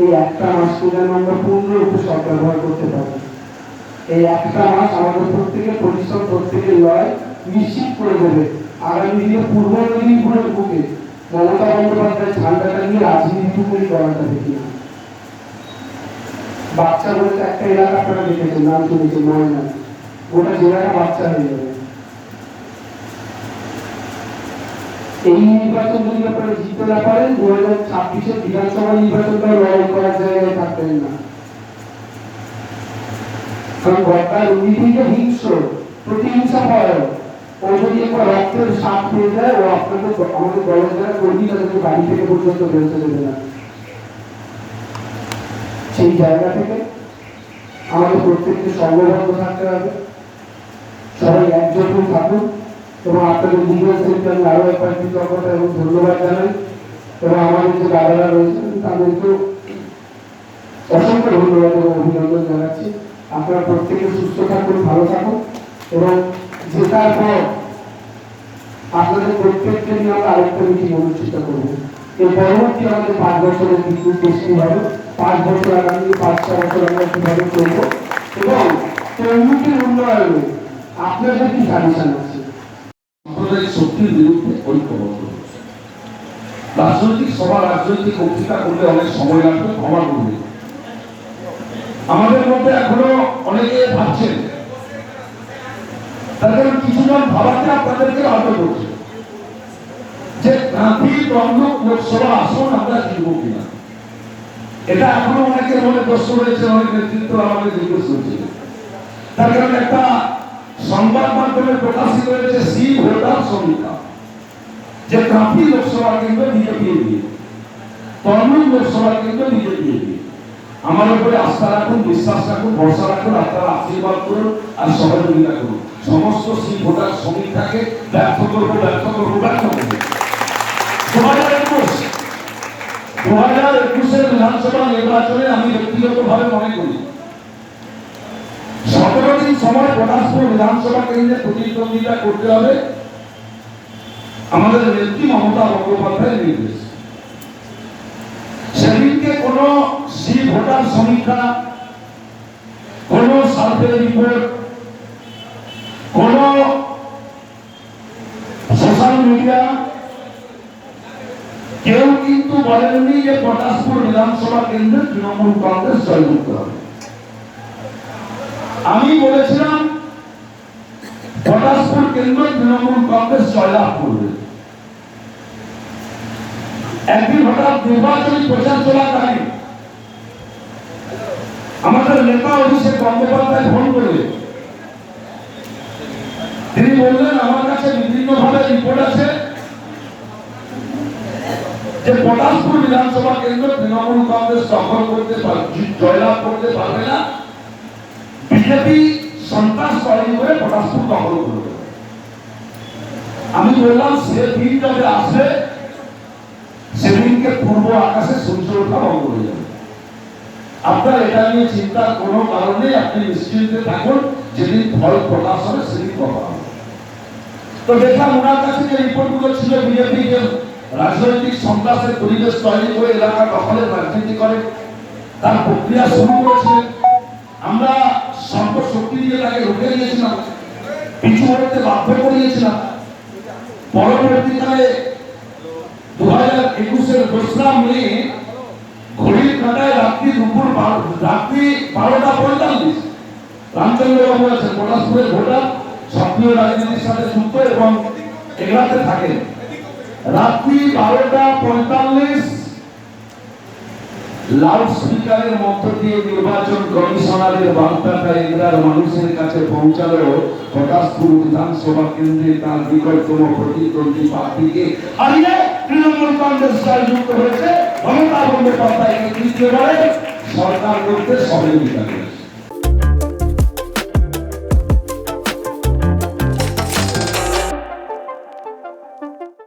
এই একটা মাসকে যেন আমরা পূর্ণরূপে সদ্ব্যবহার করতে পারি। এই একটা মাস আমাদের প্রত্যেকের পরিশ্রম, প্রত্যেকের লড়াই নিশ্চিত করে দেবে আগামী দিনে পূর্ব মেদিনীপুরের বুকে মমতা বন্দ্যোপাধ্যায় ঝান্ডাটা নিয়ে রাজনীতিটুকুই করাটা দেখি। বাচ্চা বলতে একটা এলাকা আপনারা দেখেছেন, নাম শুনেছেন, ময়না, গোটা জেলাটা বাচ্চা হয়ে যাবে। এই নির্বাচন যদি আপনারা জিততে না পারেন, 2026-এর বিধানসভা নির্বাচনটা লড়াই করার জায়গায় থাকবেন না। কারণ সরকার উন্নতিকে হিংস্র, প্রতিহিংসা পরায়ণ। ও যদি একবার রক্তের স্বাদ পেয়ে যায়, ও আপনাকে আমাদের দলের যারা কর্মী তাদেরকে বাড়ি থেকে পর্যন্ত বেরোতে দেবে না। সেই জায়গা থেকে আমাদের প্রত্যেককে সংঘবদ্ধ থাকতে হবে, সবাই একজোট হয়ে থাকুন। এবং আপনাদের লিগাল সেক্টর আমি আরো একবার কৃতজ্ঞতা এবং ধন্যবাদ জানাই। এবং আমাদের যে দাদারা রয়েছেন তাদেরকেও অসংখ্য ধন্যবাদ এবং অভিনন্দন জানাচ্ছি। আপনারা প্রত্যেকে সুস্থ থাকুন, ভালো থাকুন এবং জেতার পর আপনাদের প্রত্যেককে নিয়ে আমরা আরেকটা মিটিং অনুষ্ঠিত করবো। এর পরবর্তী আমাদের 5 বছরের বিদ্যুৎ টেস্টিং হবে। 5 বছর আগামী 5-6 বছর আমরা কিভাবে চলবো এবং তমলুকের উন্নয়নে আপনাদের কি সাজেশন আছে? সাম্প্রদায়িক শক্তির বিরুদ্ধে ঐক্যবদ্ধ রাজনৈতিক সভা, রাজনৈতিক বক্তৃতা করলে অনেক সময় লাগবে, ক্ষমা করবে। আমাদের মধ্যে এখনো অনেকে ভাবছেন, তার কারণ কিছুজন ভাবাতে আপনাদেরকে আহত করছে যে গান্ধী তমলুক লোকসভা আসন আমরা জিতব কিনা। এটা এখনো অনেকের মনে প্রশ্ন রয়েছে, অনেক নেতৃত্ব আমাকে জিজ্ঞেস করছে। তার কারণ একটা সংবাদ মাধ্যমে প্রকাশিত হয়েছে সি ভোটার সমীক্ষা, যে কাঁথি লোকসভা কেন্দ্র বিজেপি দিয়ে, তমলুক লোকসভা কেন্দ্র বিজেপি দিয়ে। আমার উপরে আস্থা রাখুন, বিশ্বাস রাখুন, ভরসা রাখুন, আপনারা আশীর্বাদ করুন আর সহযোগিতা করুন। সমস্ত সি ভোটার সমীক্ষাকে ব্যর্থ করবো, ব্যর্থ করবো, ব্যর্থ করবো। 2021-এর বিধানসভা নির্বাচনে আমি ব্যক্তিগতভাবে মনে করি 17 দিন সময় পটাশপুর বিধানসভা কেন্দ্রে প্রতিদ্বন্দ্বিতা করতে হবে আমাদের নেত্রী মমতা বন্দ্যোপাধ্যায়ের নির্দেশ। সেদিনকে কোন সি ভোটার সমীক্ষা, কোন সার্ভে রিপোর্ট, কোন সোশ্যাল মিডিয়া কেউ কিন্তু বলেননি যে পটাশপুর বিধানসভা কেন্দ্রে তৃণমূল কংগ্রেস জয়যুক্ত হবে। আমি বলেছিলাম পটাশপুর কেন্দ্র তৃণমূল কংগ্রেস জয়লাভ করবে। একদিন হঠাৎ নির্বাচনী প্রচার চলাকালীন আমাদের নেতা অভিষেক বন্দ্যোপাধ্যায় ফোন করে তিনি বললেন, আমার কাছে বিভিন্নভাবে রিপোর্ট আছে যে পটাশপুর বিধানসভা কেন্দ্র তৃণমূল কংগ্রেস দখল করতে পারবে, জয়লাভ করতে পারবে না, বিজেপি সন্ত্রাস তৈরি করে পটাশপুর দখল করবে। আমি বললাম, সে দিন যবে আসবে সেদিনকে পূর্ব আকাশে সূর্য ওঠা বন্ধ হয়ে যাবে। আপনার এটা নিয়ে চিন্তার কোনো কারণ নেই, আপনি নিশ্চিন্তে থাকুন, যেদিন ফল প্রকাশ হবে সেদিন কথা হবে। তো দেখলাম ওনার কাছে যে রিপোর্টগুলো ছিল, বিজেপি যে রাজনৈতিক সন্ত্রাসের পরিবেশ তৈরি করে এলাকা দখলের রাজনীতি করে তার প্রক্রিয়া শুরু করেছিলেন। আমরা সর্বশক্তি দিয়ে তাকে রুখে দিয়েছিলাম, পিছু হতে বাধ্য করিয়েছিলাম। পরবর্তীকালে 2021-এর 2রা মে ঘড়ির কাঁটায় রাত্রি 12:45 রামচন্দ্র বাবু আছেন, পটাশপুরের ভোটার, সক্রিয় রাজনীতির সাথে যুক্ত এবং এগুলাতে থাকেন। রাত্রি 12:45 লাউড স্পিকারের মধ্য দিয়ে নির্বাচন কমিশনারের বার্তাটা এগুলার মানুষের কাছে পৌঁছালো। পটাশপুর বিধানসভা কেন্দ্রে তার নিকটতম প্রতিদ্বন্দ্বী প্রার্থীকে হারিয়ে তৃণমূল কংগ্রেস জয়যুক্ত হয়েছে। মমতা বন্দ্যোপাধ্যায় নেতৃত্বে সরকার করতে সহযোগিতা করেছে।